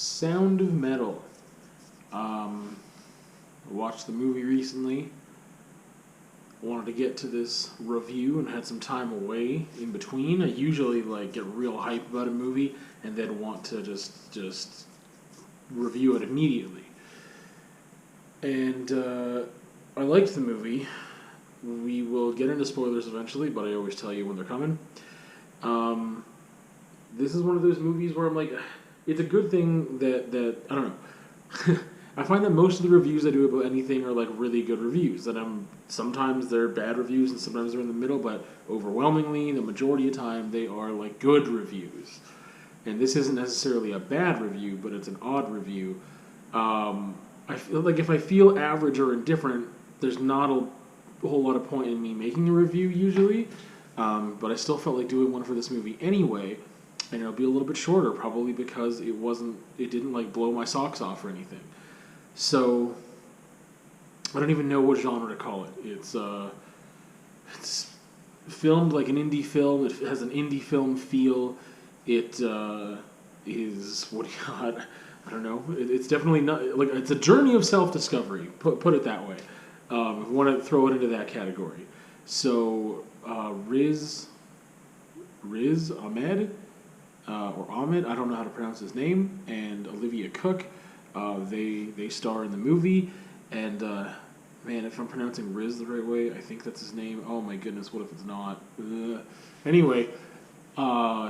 Sound of Metal. I watched the movie recently. Wanted to get to this review and had some time away in between. I usually get real hype about a movie and then want to just review it immediately. And I liked the movie. We will get into spoilers eventually, but I always tell you when they're coming. This is one of those movies where I'm like, it's a good thing that I don't know. I find that most of the reviews I do about anything are really good reviews. That sometimes they're bad reviews and sometimes they're in the middle, but overwhelmingly, the majority of time, they are good reviews. And this isn't necessarily a bad review, but it's an odd review. I feel like if I feel average or indifferent, there's not a whole lot of point in me making a review usually. But I still felt like doing one for this movie anyway, and it'll be a little bit shorter, probably because it didn't blow my socks off or anything. So I don't even know what genre to call it. It's filmed like an indie film. It has an indie film feel. It is what do you got? I don't know. It's definitely not it's a journey of self-discovery. Put it that way. If we want to throw it into that category. So Riz Ahmed or Ahmed, I don't know how to pronounce his name, and Olivia Cook. They star in the movie, and man, if I'm pronouncing Riz the right way, I think that's his name. Oh my goodness, what if it's not? Anyway,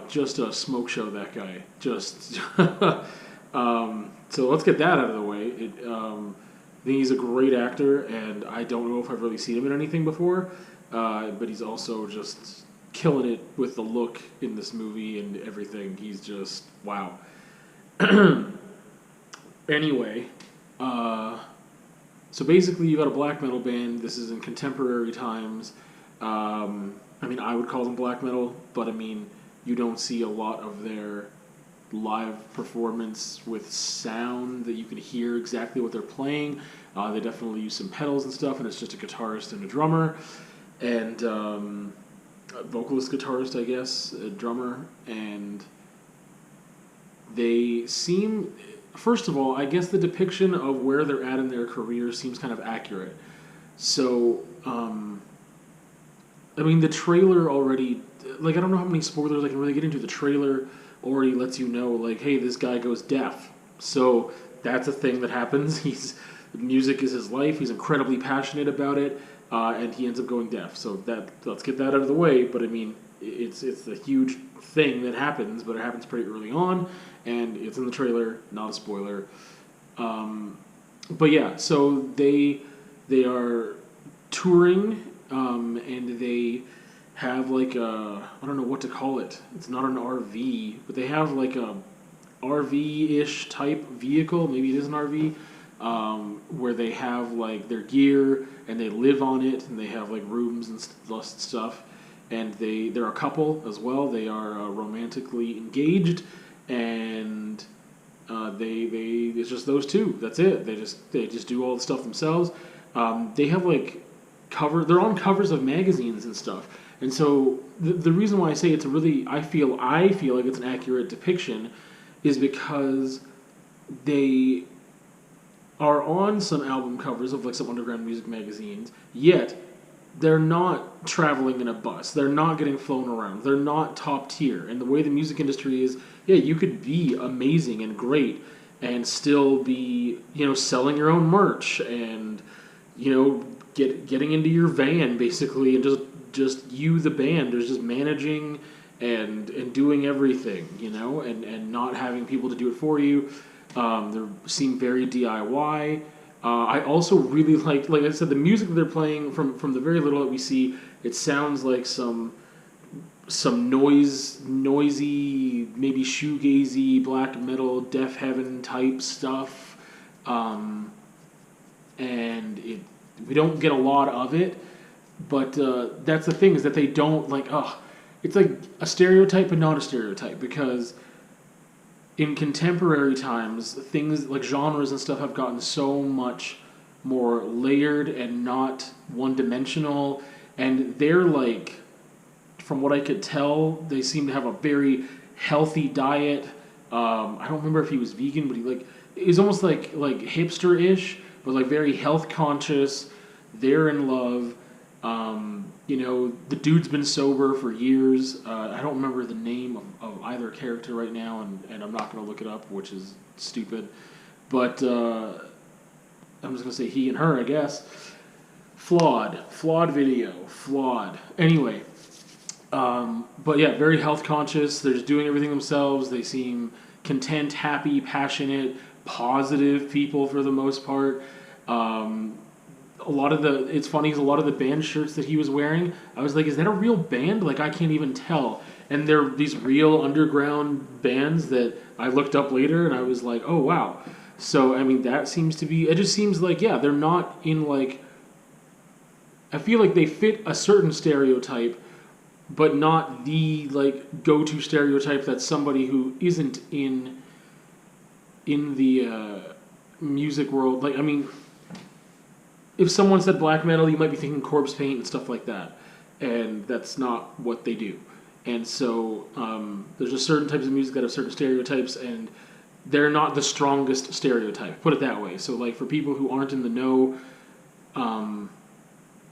just a smoke show, that guy. Just so let's get that out of the way. I think he's a great actor, and I don't know if I've really seen him in anything before, but he's also just killing it with the look in this movie and everything. He's just wow. Anyway, so basically you got a black metal band. This is in contemporary times. I would call them black metal, but you don't see a lot of their live performance with sound that you can hear exactly what they're playing. They definitely use some pedals and stuff, and it's just a guitarist and a drummer, and a vocalist, guitarist, I guess, a drummer, and they seem... First of all, I guess the depiction of where they're at in their career seems kind of accurate. So, the trailer already... I don't know how many spoilers I can really get into. The trailer already lets you know, hey, this guy goes deaf. So, that's a thing that happens. Music is his life. He's incredibly passionate about it, and he ends up going deaf. So, let's get that out of the way. But, it's a huge thing that happens, but it happens pretty early on, and it's in the trailer, not a spoiler. But yeah, so they are touring, and they have I don't know what to call it. It's not an RV, but they have a RV-ish type vehicle. Maybe it is an RV, where they have their gear and they live on it, and they have rooms and stuff. And they're a couple as well. They are romantically engaged, and it's just those two. That's it. They just do all the stuff themselves. They have they're on covers of magazines and stuff. And so the reason why I say it's I feel like it's an accurate depiction is because they are on some album covers of some underground music magazines, yet they're not traveling in a bus. They're not getting flown around. They're not top tier. And the way the music industry is, you could be amazing and great and still be, selling your own merch and, getting into your van basically, and just you, the band, is just managing and doing everything, and not having people to do it for you. They seem very DIY. I also really like I said, the music that they're playing from the very little that we see, it sounds like some noisy, maybe shoegazy, black metal, Deaf Heaven type stuff, and we don't get a lot of it, but that's the thing, is that they don't it's like a stereotype but not a stereotype, because in contemporary times, things like genres and stuff have gotten so much more layered and not one-dimensional, and they're from what I could tell, they seem to have a very healthy diet, I don't remember if he was vegan, but he's almost like hipster-ish, but like very health conscious. They're in love. The dude's been sober for years. I don't remember the name of either character right now, and I'm not going to look it up, which is stupid. But I'm just going to say he and her, I guess. Flawed video. Flawed. Anyway, but yeah, very health conscious. They're just doing everything themselves. They seem content, happy, passionate, positive people for the most part. It's funny, 'cause a lot of the band shirts that he was wearing, I was like, is that a real band? Like, I can't even tell. And they're these real underground bands that I looked up later, and I was like, oh, wow. So, I mean, it just seems like, yeah, they're not in, like, I feel like they fit a certain stereotype, but not the, like, go-to stereotype that somebody who isn't in the music world, like, I mean, if someone said black metal, you might be thinking Corpse Paint and stuff like that, and that's not what they do. And so there's just certain types of music that have certain stereotypes, and they're not the strongest stereotype, put it that way. So like for people who aren't in the know,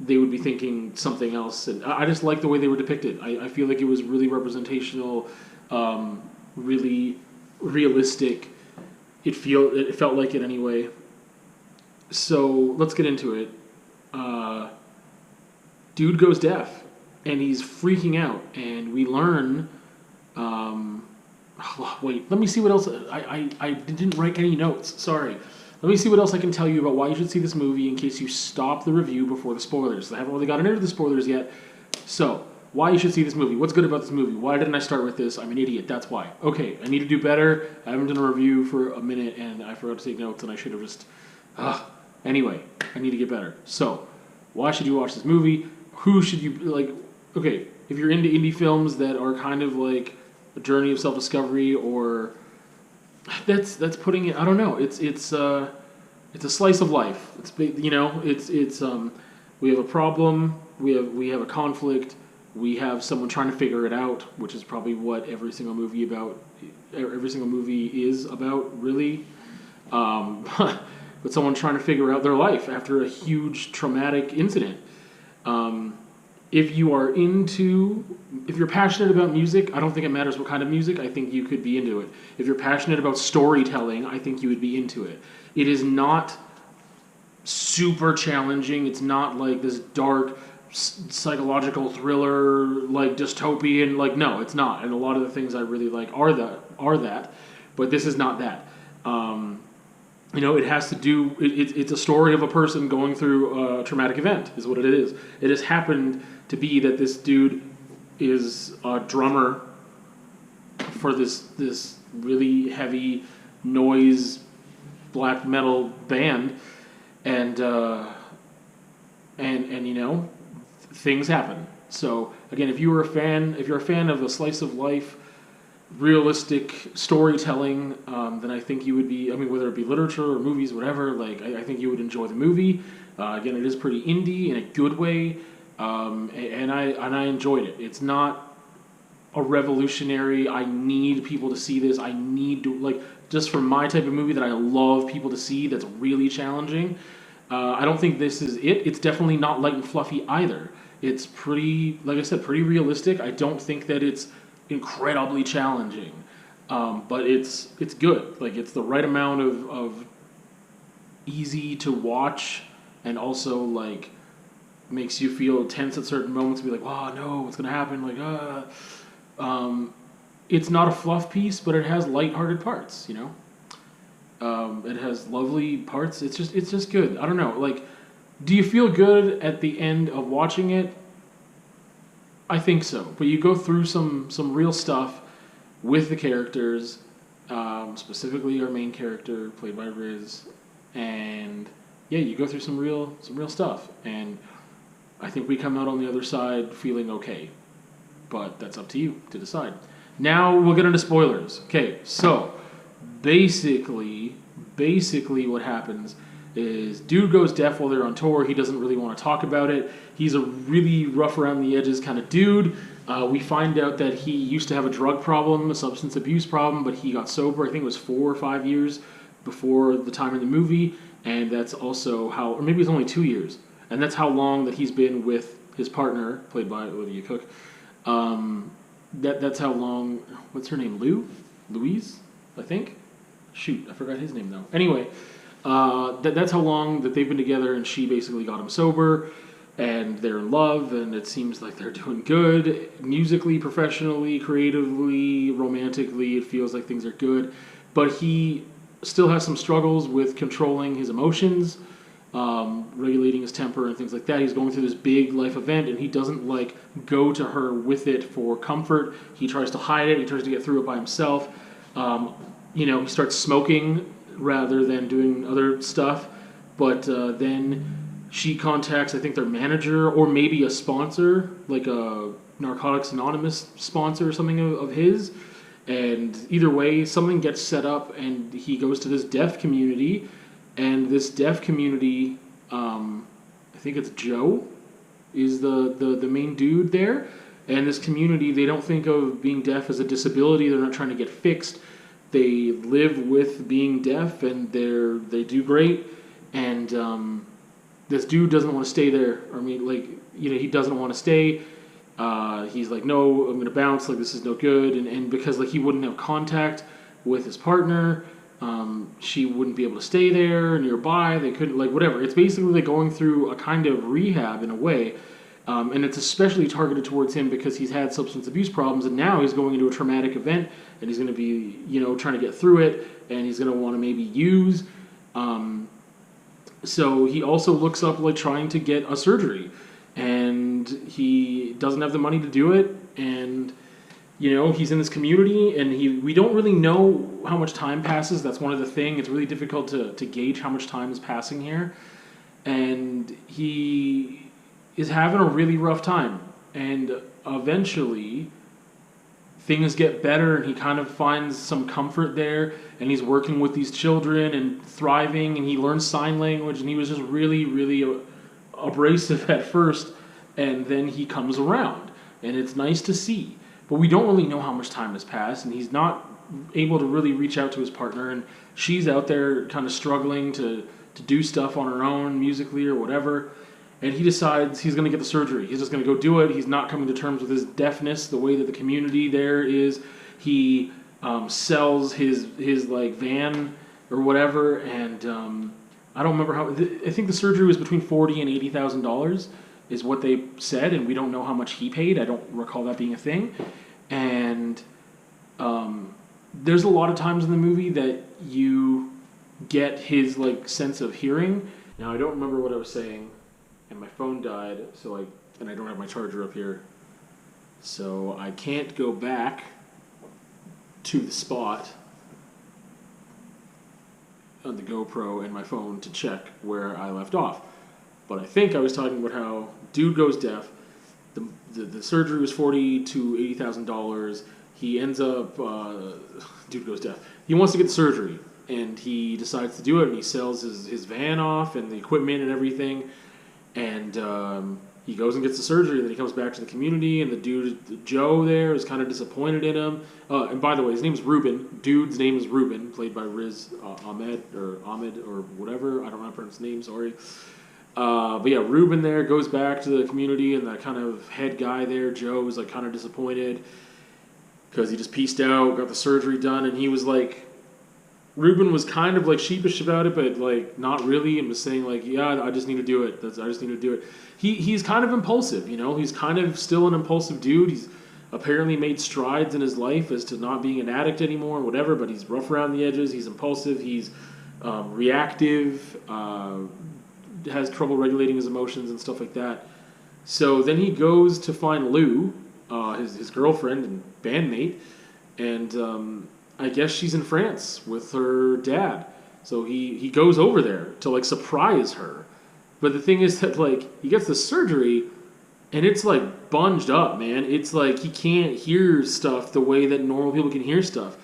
they would be thinking something else. And I just like the way they were depicted. I feel like it was really representational, really realistic. It felt like it anyway. So let's get into it. Dude goes deaf, and he's freaking out, and we learn. Wait, let me see what else. I didn't write any notes. Sorry. Let me see what else I can tell you about why you should see this movie in case you stop the review before the spoilers. I haven't really gotten into the spoilers yet. So, why you should see this movie. What's good about this movie? Why didn't I start with this? I'm an idiot. That's why. Okay, I need to do better. I haven't done a review for a minute, and I forgot to take notes, and I should have just... Anyway, I need to get better. So, why should you watch this movie? Who should you... Okay, if you're into indie films that are kind of like a journey of self-discovery, or... That's putting it... I don't know. It's a slice of life. We have a problem. We have a conflict. We have someone trying to figure it out, which is probably what every single movie is about, really. But someone trying to figure out their life after a huge traumatic incident. If you're passionate about music, I don't think it matters what kind of music, I think you could be into it. If you're passionate about storytelling, I think you would be into it. It is not super challenging. It's not like this dark psychological thriller, like dystopian, no, it's not. And a lot of the things I really like are that, but this is not that. It has to do. It's a story of a person going through a traumatic event, is what it is. It has happened to be that this dude is a drummer for this really heavy noise black metal band, and things happen. So again, if you're a fan of a slice of life, realistic storytelling, then I think you would be. I mean, whether it be literature or movies, whatever. I think you would enjoy the movie. Again, it is pretty indie in a good way, and I enjoyed it. It's not a revolutionary. I need people to see this. I need to just for my type of movie that I love people to see. That's really challenging. I don't think this is it. It's definitely not light and fluffy either. It's pretty, like I said, pretty realistic. I don't think that it's incredibly challenging, but it's good. It's the right amount of easy to watch, and also makes you feel tense at certain moments. Be like, oh no, what's gonna happen? It's not a fluff piece, but it has lighthearted parts. It has lovely parts. It's just good. I don't know. Do you feel good at the end of watching it? I think so. But you go through some real stuff with the characters, specifically our main character played by Riz, and yeah, you go through some real stuff, and I think we come out on the other side feeling okay. But that's up to you to decide. Now we'll get into spoilers. Okay, so basically what happens is dude goes deaf while they're on tour. He doesn't really want to talk about it. He's a really rough around the edges kind of dude. We find out that he used to have a drug problem, a substance abuse problem, but he got sober. I think it was 4 or 5 years before the time in the movie, and that's also how, or maybe it's only 2 years, and that's how long that he's been with his partner, played by Olivia Cook. That's how long. What's her name? Louise, I think. Shoot, I forgot his name though. Anyway, that's how long that they've been together, and she basically got him sober, and they're in love, and it seems like they're doing good musically, professionally, creatively, romantically. It feels like things are good, but he still has some struggles with controlling his emotions, regulating his temper and things like that. He's going through this big life event, and he doesn't like go to her with it for comfort. He tries to hide it. He tries to get through it by himself. He starts smoking rather than doing other stuff. But then she contacts, I think, their manager or maybe a sponsor, like a Narcotics Anonymous sponsor or something of his. And either way, something gets set up, and he goes to this deaf community. And this deaf community, I think it's Joe, is the main dude there. And this community, they don't think of being deaf as a disability. They're not trying to get fixed. They live with being deaf, and they do great. And this dude doesn't want to stay there. I mean, he doesn't want to stay. He's like, no, I'm going to bounce. Like, this is no good. And because he wouldn't have contact with his partner, she wouldn't be able to stay there nearby. They couldn't, whatever. It's basically going through a kind of rehab in a way. And it's especially targeted towards him because he's had substance abuse problems, and now he's going into a traumatic event, and he's going to be, trying to get through it, and he's going to want to maybe use. So he also looks up trying to get a surgery, and he doesn't have the money to do it, and he's in this community, and we don't really know how much time passes. That's one of the things. It's really difficult to gauge how much time is passing here, and he is having a really rough time, and eventually things get better, and he kind of finds some comfort there, and he's working with these children and thriving, and he learns sign language, and he was just really, really abrasive at first, and then he comes around, and it's nice to see. But we don't really know how much time has passed, and he's not able to really reach out to his partner, and she's out there kind of struggling to do stuff on her own, musically or whatever. And he decides he's going to get the surgery. He's just going to go do it. He's not coming to terms with his deafness the way that the community there is. He sells his van or whatever, and I don't remember how. I think the surgery was between $40,000 and $80,000 is what they said, and we don't know how much he paid. I don't recall that being a thing. And there's a lot of times in the movie that you get his sense of hearing. Now I don't remember what I was saying. And my phone died, and I don't have my charger up here, so I can't go back to the spot on the GoPro and my phone to check where I left off. But I think I was talking about how dude goes deaf. The surgery was $40,000 to $80,000. He ends up dude goes deaf. He wants to get the surgery, and he decides to do it. And he sells his van off and the equipment and everything. And he goes and gets the surgery, and then he comes back to the community, and the dude, Joe there, is kind of disappointed in him. And by the way, his name is Ruben. Dude's name is Ruben, played by Riz Ahmed, or whatever. I don't know how to pronounce his name, sorry. But yeah, Ruben there goes back to the community, and that kind of head guy there, Joe, is kind of disappointed because he just pieced out, got the surgery done, and he was Ruben was kind of sheepish about it, but not really, and was saying yeah, I just need to do it. I just need to do it. He's kind of impulsive, He's kind of still an impulsive dude. He's apparently made strides in his life as to not being an addict anymore, or whatever. But he's rough around the edges. He's impulsive. He's reactive. Has trouble regulating his emotions and stuff like that. So then he goes to find Lou, his girlfriend and bandmate, and I guess she's in France with her dad. So he goes over there to surprise her. But the thing is that he gets the surgery, and it's bunged up, man. It's he can't hear stuff the way that normal people can hear stuff.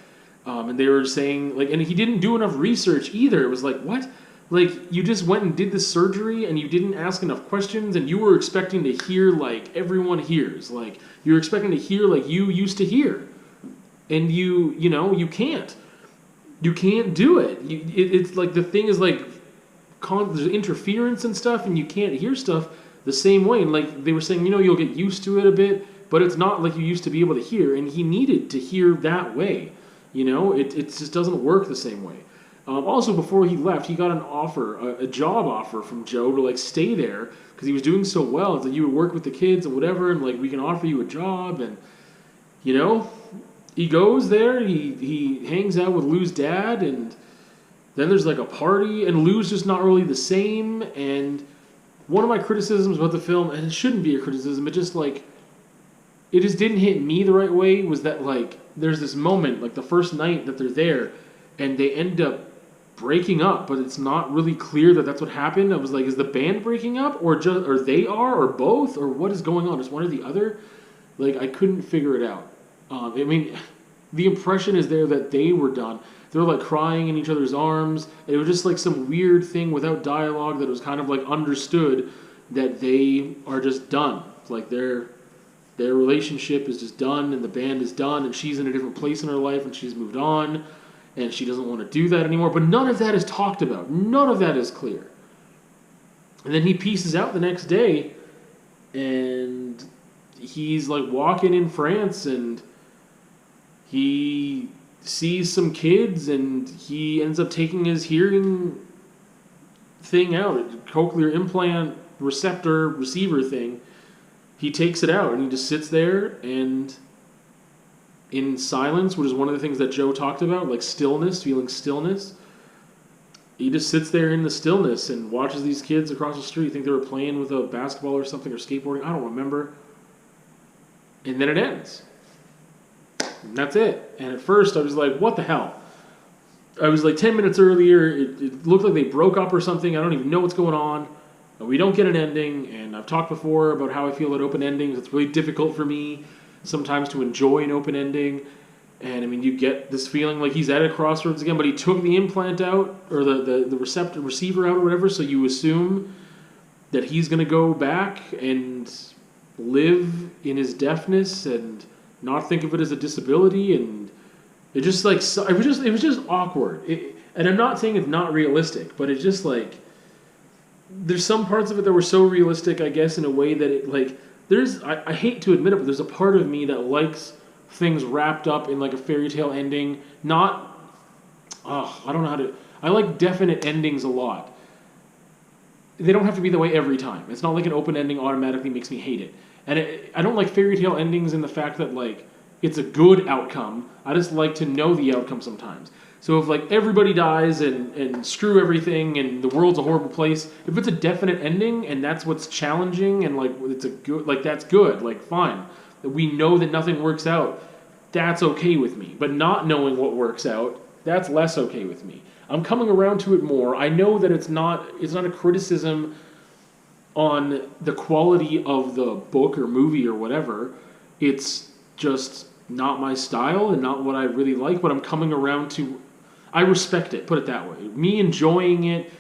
And they were saying and he didn't do enough research either. It was what? Like, you just went and did this surgery and you didn't ask enough questions and you were expecting to hear like everyone hears. Like, you're expecting to hear like you used to hear. And you know, you can't. You can't do it. It's like the thing is like, there's interference and stuff and you can't hear stuff the same way. And like they were saying, you know, you'll get used to it a bit, but it's not like you used to be able to hear. And he needed to hear that way. You know, it just doesn't work the same way. Also, before he left, he got an offer, a job offer from Joe to like stay there because he was doing so well. It's like you would work with the kids and whatever, and like we can offer you a job. And you know, he goes there, he hangs out with Lou's dad, and then there's like a party, and Lou's just not really the same. And one of my criticisms about the film, and it shouldn't be a criticism, but just like it just didn't hit me the right way, was that like there's this moment, like the first night that they're there, and they end up breaking up, but it's not really clear that that's what happened. I was like, is the band breaking up, or they are, or both, or what is going on? Is one or the other? Like, I couldn't figure it out. I mean, the impression is there that they were done. They were like crying in each other's arms. It was just like some weird thing without dialogue that was kind of like understood that they are just done. Like their relationship is just done, and the band is done, and she's in a different place in her life, and she's moved on. And she doesn't want to do that anymore. But none of that is talked about. None of that is clear. And then he pieces out the next day, and he's like walking in France, and he sees some kids, and he ends up taking his hearing thing out, cochlear implant receptor receiver thing. He takes it out, and he just sits there and in silence, which is one of the things that Joe talked about, like stillness, feeling stillness. He just sits there in the stillness and watches these kids across the street. I think they were playing with a basketball or something, or skateboarding. I don't remember. And then it ends. And that's it. And at first I was like, what the hell? I was like 10 minutes earlier, it looked like they broke up or something. I don't even know what's going on. We don't get an ending. And I've talked before about how I feel about open endings. It's really difficult for me sometimes to enjoy an open ending. And I mean, you get this feeling like he's at a crossroads again, but he took the implant out, or the receiver out or whatever, so you assume that he's going to go back and live in his deafness and not think of it as a disability. And it just like, it was just awkward. And I'm not saying it's not realistic, but it's just like, there's some parts of it that were so realistic, I guess, in a way that it like, I hate to admit it, but there's a part of me that likes things wrapped up in like a fairy tale ending. I don't know how to. I like definite endings a lot. They don't have to be the way every time. It's not like an open ending automatically makes me hate it. And I don't like fairy tale endings in the fact that like it's a good outcome. I just like to know the outcome sometimes. So if like everybody dies and screw everything and the world's a horrible place, if it's a definite ending and that's what's challenging and like it's a good, like that's good, like fine. We know that nothing works out, that's okay with me. But not knowing what works out, that's less okay with me. I'm coming around to it more. I know that it's not a criticism on the quality of the book or movie or whatever. It's just not my style and not what I really like, but I'm coming around to. I respect it, put it that way. Me enjoying it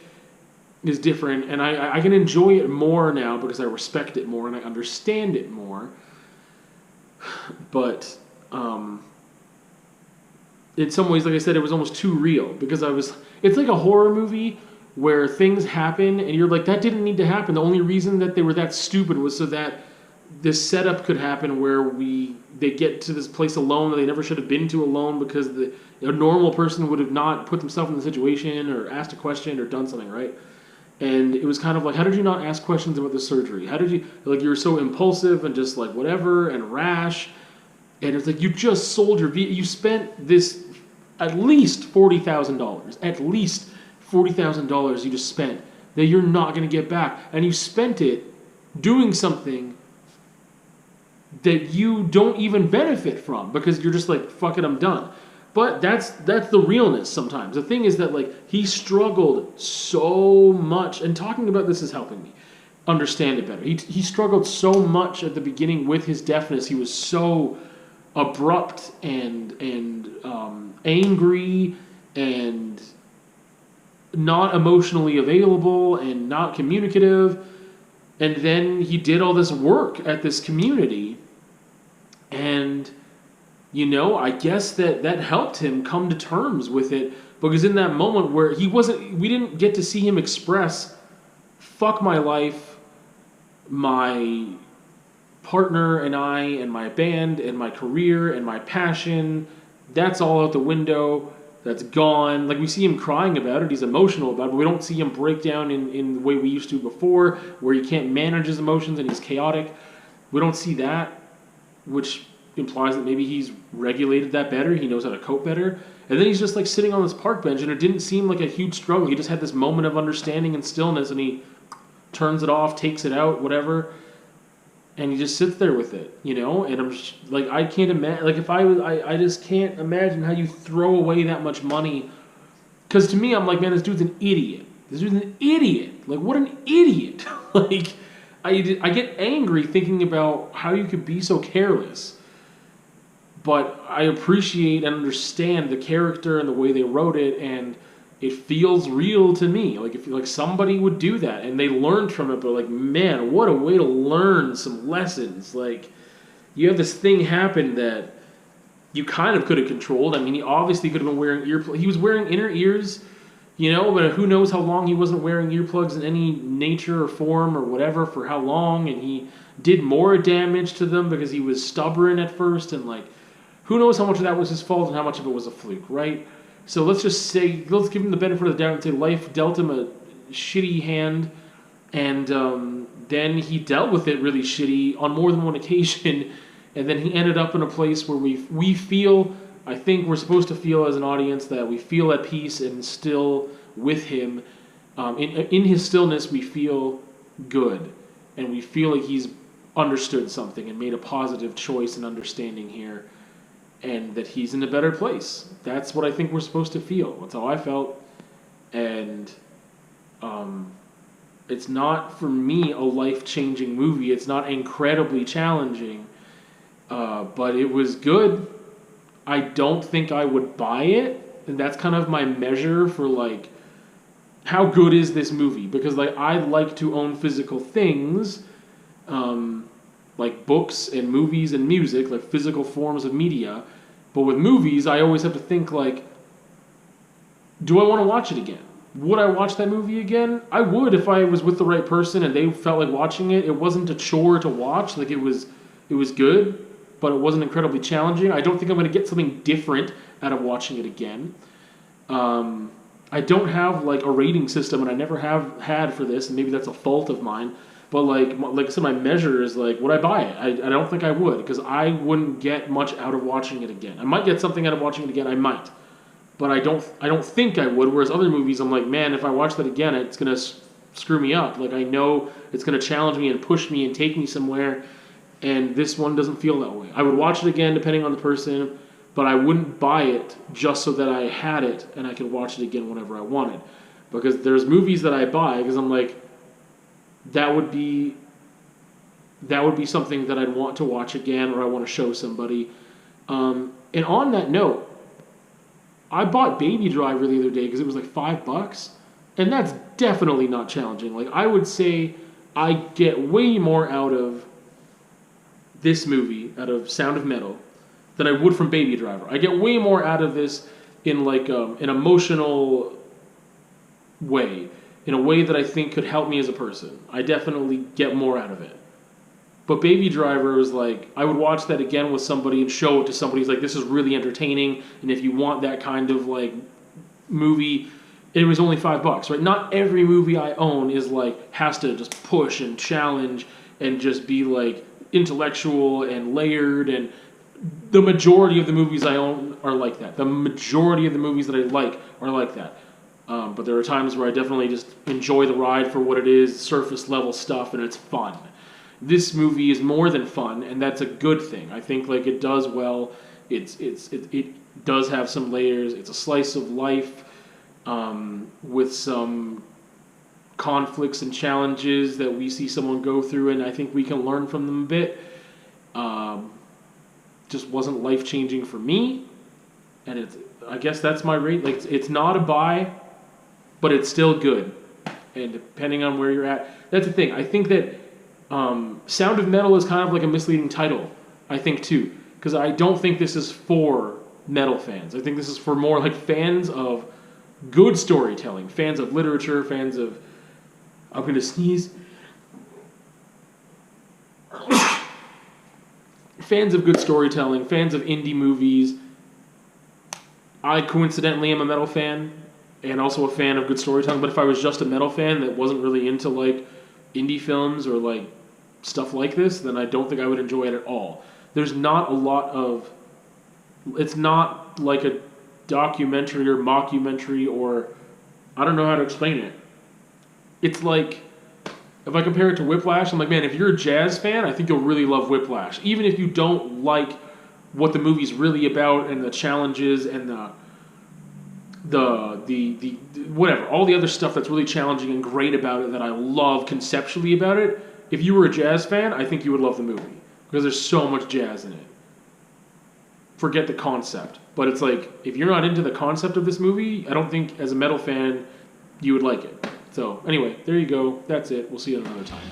is different, and I can enjoy it more now because I respect it more and I understand it more. But in some ways, like I said, it was almost too real because it's like a horror movie where things happen and you're like, that didn't need to happen. The only reason that they were that stupid was so that this setup could happen where they get to this place alone that they never should have been to alone because a normal person would have not put themselves in the situation or asked a question or done something, right? And it was kind of like, how did you not ask questions about the surgery? How did you, like, you were so impulsive and just like whatever and rash. And it's like, you just sold you spent this at least $40,000. At least $40,000 you just spent that you're not going to get back. And you spent it doing something that you don't even benefit from because you're just like, fuck it, I'm done. But that's the realness sometimes. The thing is that like he struggled so much, and talking about this is helping me understand it better. He struggled so much at the beginning with his deafness. He was so abrupt and angry, and not emotionally available and not communicative. And then he did all this work at this community. And, I guess that helped him come to terms with it. Because in that moment where we didn't get to see him express, fuck my life, my partner and I, and my band, and my career, and my passion, that's all out the window. That's gone. Like, we see him crying about it. He's emotional about it, but we don't see him break down in the way we used to before, where he can't manage his emotions and he's chaotic. We don't see that, which implies that maybe he's regulated that better. He knows how to cope better. And then he's just like sitting on this park bench, and it didn't seem like a huge struggle. He just had this moment of understanding and stillness, and he turns it off, takes it out, whatever. And he just sits there with it, And I'm just, like, I can't imagine. Like, if I just can't imagine how you throw away that much money. Because to me, I'm like, man, this dude's an idiot. This dude's an idiot. Like, what an idiot. Like, I get angry thinking about how you could be so careless. But I appreciate and understand the character and the way they wrote it, and it feels real to me. Like, if somebody would do that and they learned from it, but like, man, what a way to learn some lessons. Like, you have this thing happen that you kind of could have controlled. I mean, he obviously could have been wearing earplugs. He was wearing inner ears, but who knows how long he wasn't wearing earplugs in any nature or form or whatever for how long, and he did more damage to them because he was stubborn at first, and like, who knows how much of that was his fault and how much of it was a fluke, right? So let's give him the benefit of the doubt and say life dealt him a shitty hand, and then he dealt with it really shitty on more than one occasion, and then he ended up in a place where we feel, I think we're supposed to feel as an audience, that we feel at peace and still with him. In his stillness, we feel good, and we feel like he's understood something and made a positive choice and understanding here, and that he's in a better place. That's what I think we're supposed to feel. That's how I felt. And it's not, for me, a life-changing movie. It's not incredibly challenging, but it was good. I don't think I would buy it, and that's kind of my measure for, like, how good is this movie? Because, like, I like to own physical things, like books and movies and music, like physical forms of media. But with movies, I always have to think, like, do I want to watch it again? Would I watch that movie again? I would if I was with the right person and they felt like watching it. It wasn't a chore to watch. Like, it was good, but it wasn't incredibly challenging. I don't think I'm going to get something different out of watching it again. I don't have, like, a rating system, and I never have had for this, and maybe that's a fault of mine. But like I said, my measure is, like, would I buy it? I don't think I would, because I wouldn't get much out of watching it again. I might get something out of watching it again. I might, but I don't think I would. Whereas other movies, I'm like, man, if I watch that again, it's gonna screw me up. Like, I know it's gonna challenge me and push me and take me somewhere. And this one doesn't feel that way. I would watch it again depending on the person, but I wouldn't buy it just so that I had it and I could watch it again whenever I wanted. Because there's movies that I buy because I'm like, that would be something that I'd want to watch again, or I want to show somebody. And on that note, I bought Baby Driver the other day because it was like $5, and that's definitely not challenging. Like, I would say I get way more out of this movie, out of Sound of Metal, than I would from Baby Driver. I get way more out of this in, like, an emotional way, in a way that I think could help me as a person. I definitely get more out of it. But Baby Driver was like, I would watch that again with somebody and show it to somebody who's like, this is really entertaining, and if you want that kind of, like, movie, it was only $5, right? Not every movie I own is like, has to just push and challenge and just be, like, intellectual and layered, and the majority of the movies I own are like that. The majority of the movies that I like are like that. But there are times where I definitely just enjoy the ride for what it is, surface level stuff, and it's fun. This movie is more than fun, and that's a good thing. I think, like, it does well. It does have some layers. It's a slice of life with some conflicts and challenges that we see someone go through, and I think we can learn from them a bit. Just wasn't life-changing for me, and I guess that's my rate. Like, it's not a buy, but it's still good. And depending on where you're at, that's the thing. I think that Sound of Metal is kind of like a misleading title, I think, too. Because I don't think this is for metal fans. I think this is for more like fans of good storytelling, fans of literature, fans of... I'm going to sneeze. Fans of good storytelling, fans of indie movies. I coincidentally am a metal fan and also a fan of good storytelling, but if I was just a metal fan that wasn't really into like indie films or like stuff like this, then I don't think I would enjoy it at all. There's not a lot of... It's not like a documentary or mockumentary or... I don't know how to explain it. It's like... If I compare it to Whiplash, I'm like, man, if you're a jazz fan, I think you'll really love Whiplash. Even if you don't like what the movie's really about and the challenges and the whatever, all the other stuff that's really challenging and great about it that I love conceptually about it, if you were a jazz fan, I think you would love the movie. Because there's so much jazz in it. Forget the concept. But it's like, if you're not into the concept of this movie, I don't think as a metal fan you would like it. So, anyway, there you go. That's it. We'll see you another time.